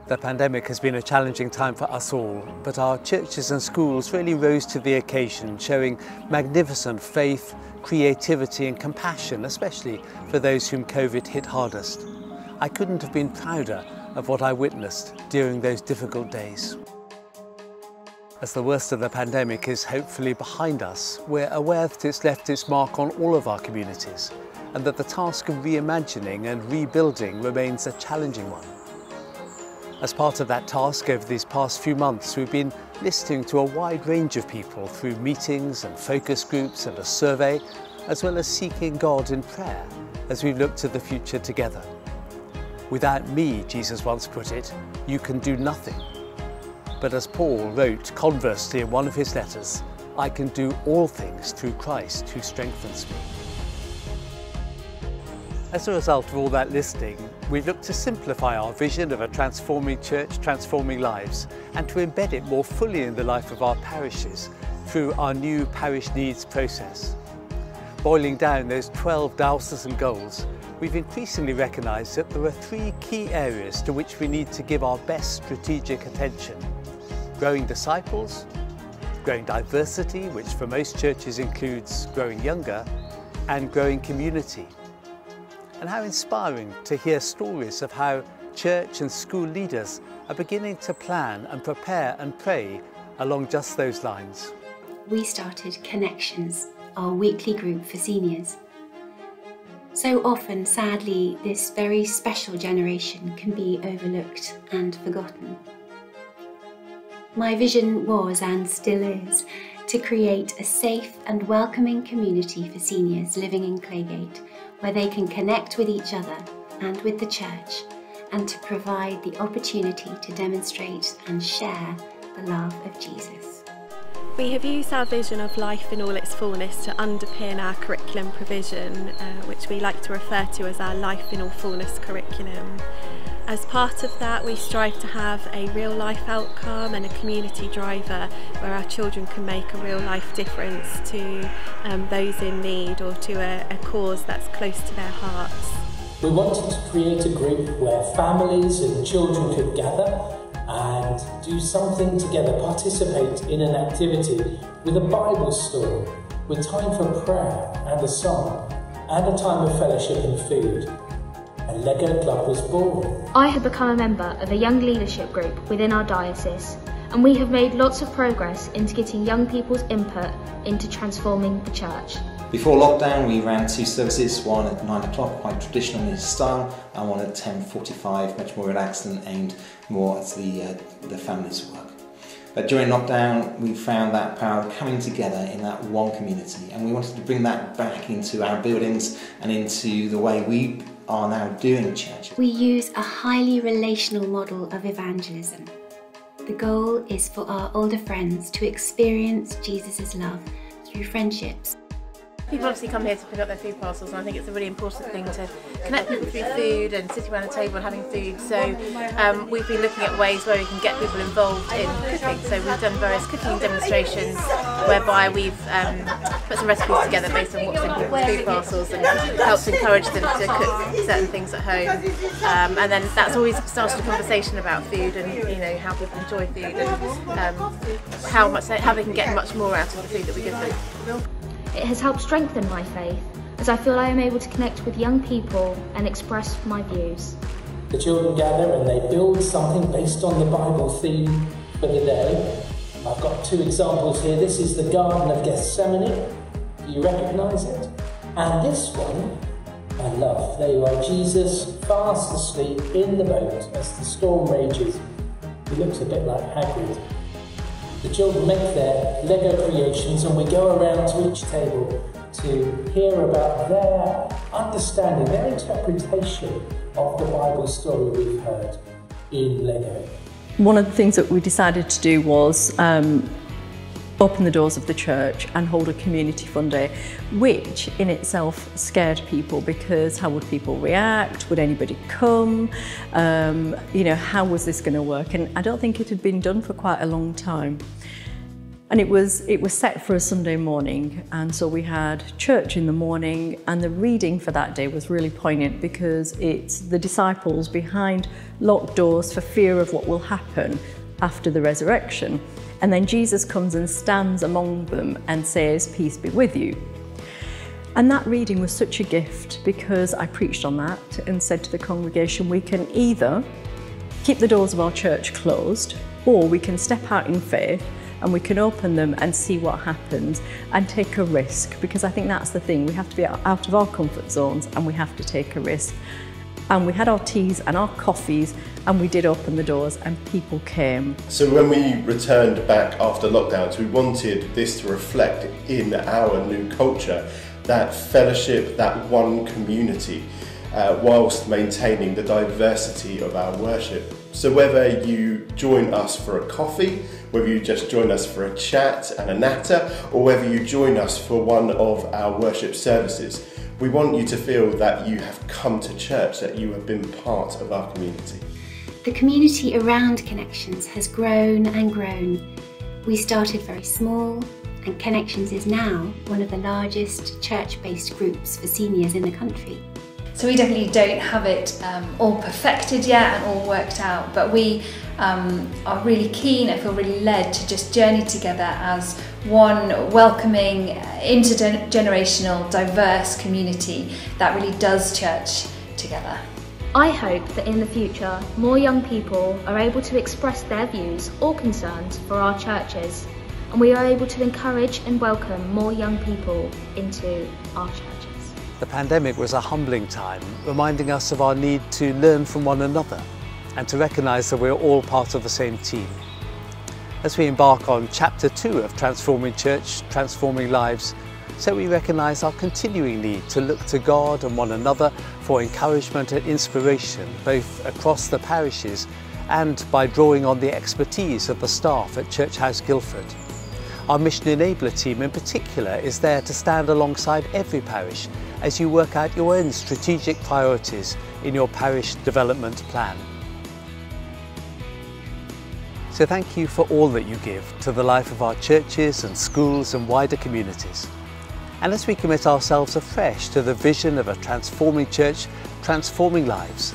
The pandemic has been a challenging time for us all, but our churches and schools really rose to the occasion, showing magnificent faith, creativity and compassion, especially for those whom COVID hit hardest. I couldn't have been prouder of what I witnessed during those difficult days. As the worst of the pandemic is hopefully behind us, we're aware that it's left its mark on all of our communities, and that the task of reimagining and rebuilding remains a challenging one. As part of that task, over these past few months, we've been listening to a wide range of people through meetings and focus groups and a survey, as well as seeking God in prayer as we look to the future together. Without me, Jesus once put it, you can do nothing. But as Paul wrote conversely in one of his letters, I can do all things through Christ who strengthens me. As a result of all that listening, we've looked to simplify our vision of a transforming church, transforming lives, and to embed it more fully in the life of our parishes through our new parish needs process. Boiling down those 12 diocesan goals, we've increasingly recognised that there are 3 key areas to which we need to give our best strategic attention: growing disciples, growing diversity, which for most churches includes growing younger, and growing community. And how inspiring to hear stories of how church and school leaders are beginning to plan and prepare and pray along just those lines. We started Connections, our weekly group for seniors. So often, sadly, this very special generation can be overlooked and forgotten. My vision was, and still is, to create a safe and welcoming community for seniors living in Claygate, where they can connect with each other and with the church, and to provide the opportunity to demonstrate and share the love of Jesus. We have used our vision of life in all its fullness to underpin our curriculum provision, which we like to refer to as our Life in All Fullness curriculum. As part of that, we strive to have a real life outcome and a community driver where our children can make a real life difference to those in need or to a cause that's close to their hearts. We wanted to create a group where families and children could gather and do something together, participate in an activity with a Bible story, with time for prayer and a song, and a time of fellowship and food. A Lego club was born. I have become a member of a young leadership group within our diocese, and we have made lots of progress into getting young people's input into transforming the church. Before lockdown, we ran 2 services, one at 9 o'clock, quite traditional in its style, and one at 10:45, much more relaxed and aimed more at the family's work. But during lockdown, we found that power of coming together in that one community, and we wanted to bring that back into our buildings and into the way we are now doing church. We use a highly relational model of evangelism. The goal is for our older friends to experience Jesus' love through friendships. People obviously come here to pick up their food parcels, and I think it's a really important thing to connect people through food and sitting around a table and having food. So we've been looking at ways where we can get people involved in cooking. So we've done various cooking demonstrations whereby we've put some recipes together based on what's in people's food parcels and helped encourage them to cook certain things at home. And then that's always started a conversation about food and how people enjoy food and how they can get much more out of the food that we give them. It has helped strengthen my faith, as I feel I am able to connect with young people and express my views. The children gather and they build something based on the Bible theme for the day. I've got 2 examples here. This is the Garden of Gethsemane. Do you recognise it? And this one, I love. There you are, Jesus fast asleep in the boat as the storm rages. He looks a bit like Hagrid. The children make their Lego creations and we go around to each table to hear about their understanding, their interpretation of the Bible story we've heard in Lego. One of the things that we decided to do was open the doors of the church and hold a community fun day, which in itself scared people because how would people react? Would anybody come? How was this going to work? And I don't think it had been done for quite a long time. And it was set for a Sunday morning, and so we had church in the morning, and the reading for that day was really poignant because it's the disciples behind locked doors for fear of what will happen after the resurrection. And then Jesus comes and stands among them and says, "Peace be with you." And that reading was such a gift because I preached on that and said to the congregation, we can either keep the doors of our church closed, or we can step out in faith and we can open them and see what happens and take a risk, because I think that's the thing. We have to be out of our comfort zones and we have to take a risk. And we had our teas and our coffees and we did open the doors and people came. So when we returned back after lockdowns, we wanted this to reflect in our new culture that fellowship, that one community, whilst maintaining the diversity of our worship. So whether you join us for a coffee, whether you just join us for a chat and a natter, or whether you join us for one of our worship services, we want you to feel that you have come to church, that you have been part of our community. The community around Connections has grown and grown. We started very small, and Connections is now one of the largest church-based groups for seniors in the country. So we definitely don't have it all perfected yet and all worked out, but we are really keen and feel really led to just journey together as one welcoming, intergenerational, diverse community that really does church together. I hope that in the future, more young people are able to express their views or concerns for our churches, and we are able to encourage and welcome more young people into our churches. The pandemic was a humbling time, reminding us of our need to learn from one another and to recognise that we're all part of the same team. As we embark on Chapter 2 of Transforming Church, Transforming Lives, so we recognise our continuing need to look to God and one another for encouragement and inspiration, both across the parishes and by drawing on the expertise of the staff at Church House Guildford. Our Mission Enabler team in particular is there to stand alongside every parish as you work out your own strategic priorities in your parish development plan. So thank you for all that you give to the life of our churches and schools and wider communities. And as we commit ourselves afresh to the vision of a transforming church, transforming lives,